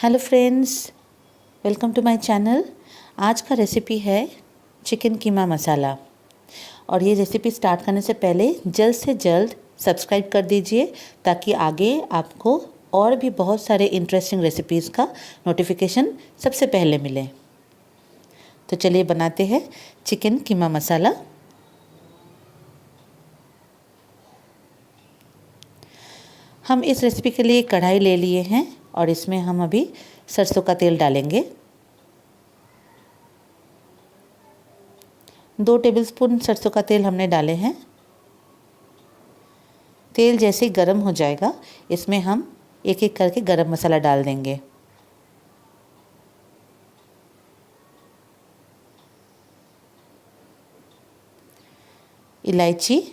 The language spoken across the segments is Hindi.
Hello friends, welcome to my channel. आज का रेसिपी है चिकन कीमा मसाला। और ये रेसिपी स्टार्ट करने से पहले जल्द से जल्द सब्सक्राइब कर दीजिए ताकि आगे आपको और भी बहुत सारे इंटरेस्टिंग रेसिपीज़ का नोटिफिकेशन सबसे पहले मिले। तो चलिए बनाते हैं चिकन कीमा मसाला। हम इस रेसिपी के लिए कढ़ाई ले लिए हैं और इसमें हम अभी सरसों का तेल डालेंगे। 2 टेबलस्पून सरसों का तेल हमने डाले हैं। तेल जैसे ही गर्म हो जाएगा इसमें हम एक एक करके गरम मसाला डाल देंगे। इलायची,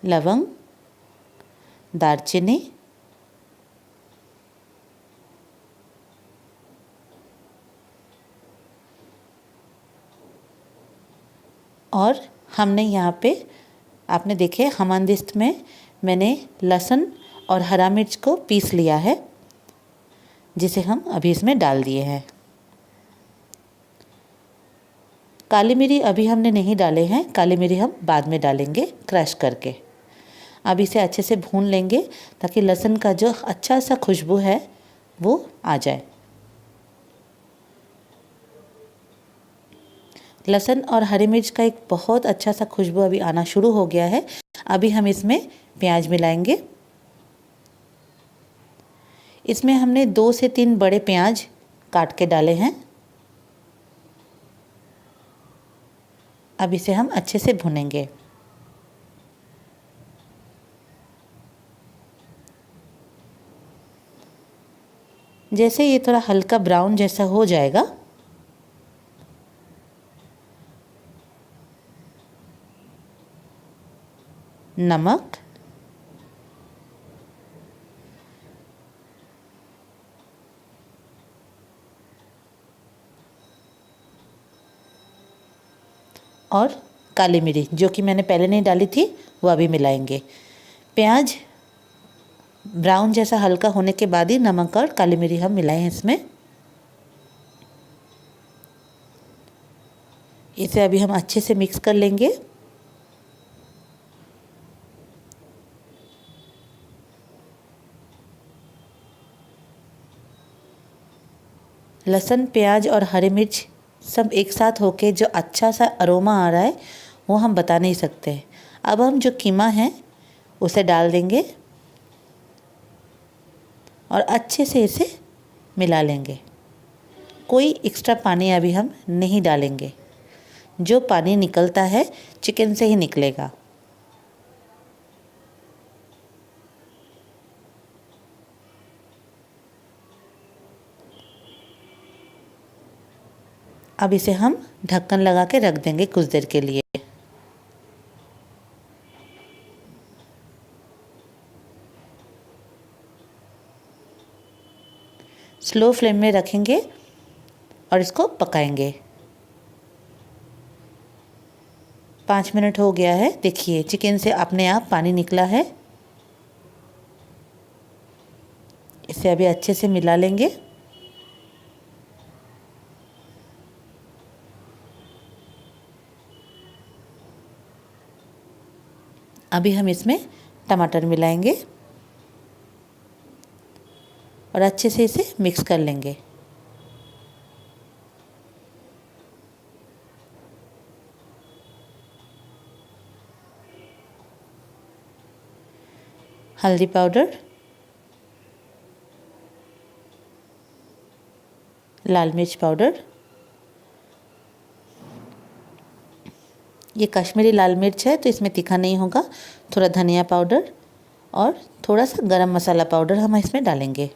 लवंग, दालचीनी, और हमने यहाँ पे आपने देखे हमनदिस्त में मैंने लहसुन और हरा मिर्च को पीस लिया है, जिसे हम अभी इसमें डाल दिए हैं। काली मिरी अभी हमने नहीं डाले हैं, काली मिरी हम बाद में डालेंगे क्रश करके। अब इसे अच्छे से भून लेंगे ताकि लहसुन का जो अच्छा सा खुशबू है वो आ जाए। लहसुन और हरी मिर्च का एक बहुत अच्छा सा खुशबू अभी आना शुरू हो गया है। अभी हम इसमें प्याज मिलाएंगे। इसमें हमने 2 से 3 बड़े प्याज काट के डाले हैं। अब इसे हम अच्छे से भूनेंगे। जैसे ये थोड़ा हल्का ब्राउन जैसा हो जाएगा नमक, और काली मिर्च जो कि मैंने पहले नहीं डाली थी वो अभी मिलाएंगे। प्याज ब्राउन जैसा हल्का होने के बाद ही नमक और काली मिर्च हम मिलाए हैं इसमें। इसे अभी हम अच्छे से मिक्स कर लेंगे। लहसुन, प्याज और हरी मिर्च सब एक साथ होके जो अच्छा सा अरोमा आ रहा है वो हम बता नहीं सकते। अब हम जो कीमा है उसे डाल देंगे और अच्छे से इसे मिला लेंगे। कोई एक्स्ट्रा पानी अभी हम नहीं डालेंगे। जो पानी निकलता है चिकन से ही निकलेगा। अब इसे हम ढक्कन लगा के रख देंगे कुछ देर के लिए। स्लो फ्लेम में रखेंगे और इसको पकाएंगे। 5 मिनट हो गया है। देखिए चिकन से अपने आप पानी निकला है। इसे अभी अच्छे से मिला लेंगे। अभी हम इसमें टमाटर मिलाएंगे और अच्छे से इसे मिक्स कर लेंगे। हल्दी पाउडर, लाल मिर्च पाउडर, ये कश्मीरी लाल मिर्च है तो इसमें तीखा नहीं होगा। थोड़ा धनिया पाउडर और थोड़ा सा गरम मसाला पाउडर हम इसमें डालेंगे।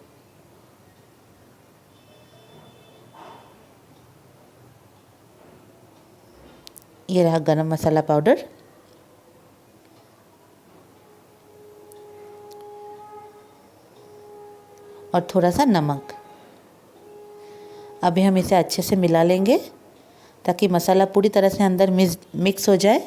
ये रहा गरम मसाला पाउडर। और थोड़ा सा नमक। अभी हम इसे अच्छे से मिला लेंगे ताकि मसाला पूरी तरह से अंदर मिक्स हो जाए।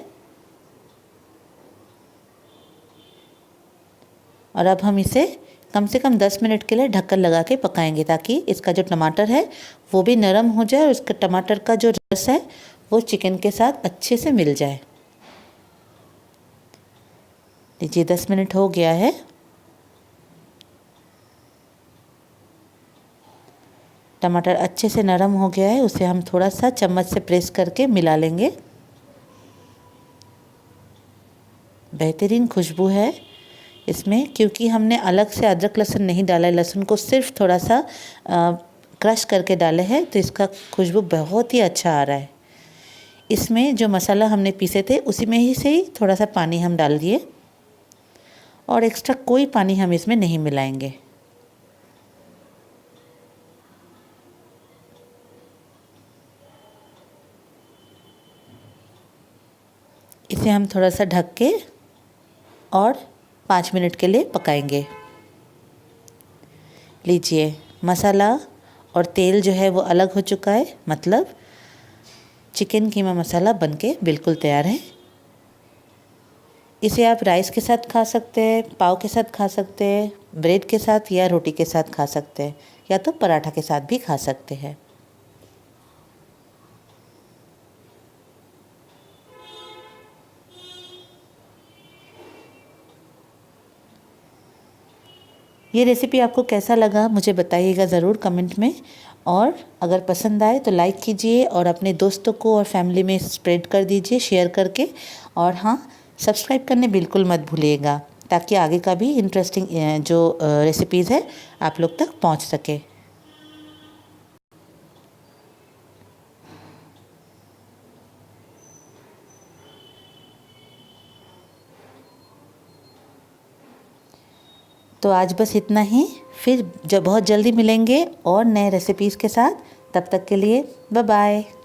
और अब हम इसे कम से कम 10 मिनट के लिए ढक्कन लगा के पकाएंगे, ताकि इसका जो टमाटर है वो भी नरम हो जाए और उसका टमाटर का जो रस है वो चिकन के साथ अच्छे से मिल जाए। लीजिए 10 मिनट हो गया है। टमाटर अच्छे से नरम हो गया है, उसे हम थोड़ा सा चम्मच से प्रेस करके मिला लेंगे। बेहतरीन खुशबू है इसमें, क्योंकि हमने अलग से अदरक लहसुन नहीं डाला है, लहसुन को सिर्फ थोड़ा सा क्रश करके डाले हैं, तो इसका खुशबू बहुत ही अच्छा आ रहा है। इसमें जो मसाला हमने पीसे थे उसी में ही से ही थोड़ा सा पानी हम डाल दिए और एक्स्ट्रा कोई पानी हम इसमें नहीं मिलाएंगे। इसे हम थोड़ा सा ढक के और 5 मिनट के लिए पकाएंगे। लीजिए मसाला और तेल जो है वो अलग हो चुका है, मतलब चिकन कीमा मसाला बनके बिल्कुल तैयार है। इसे आप राइस के साथ खा सकते हैं, पाव के साथ खा सकते हैं, ब्रेड के साथ या रोटी के साथ खा सकते हैं, या तो पराठा के साथ भी खा सकते हैं। ये रेसिपी आपको कैसा लगा मुझे बताइएगा ज़रूर कमेंट में, और अगर पसंद आए तो लाइक कीजिए और अपने दोस्तों को और फैमिली में स्प्रेड कर दीजिए शेयर करके। और हाँ, सब्सक्राइब करने बिल्कुल मत भूलिएगा, ताकि आगे का भी इंटरेस्टिंग जो रेसिपीज़ है आप लोग तक पहुंच सके। तो आज बस इतना ही, फिर जब बहुत जल्दी मिलेंगे और नए रेसिपीज़ के साथ। तब तक के लिए बाय बाय।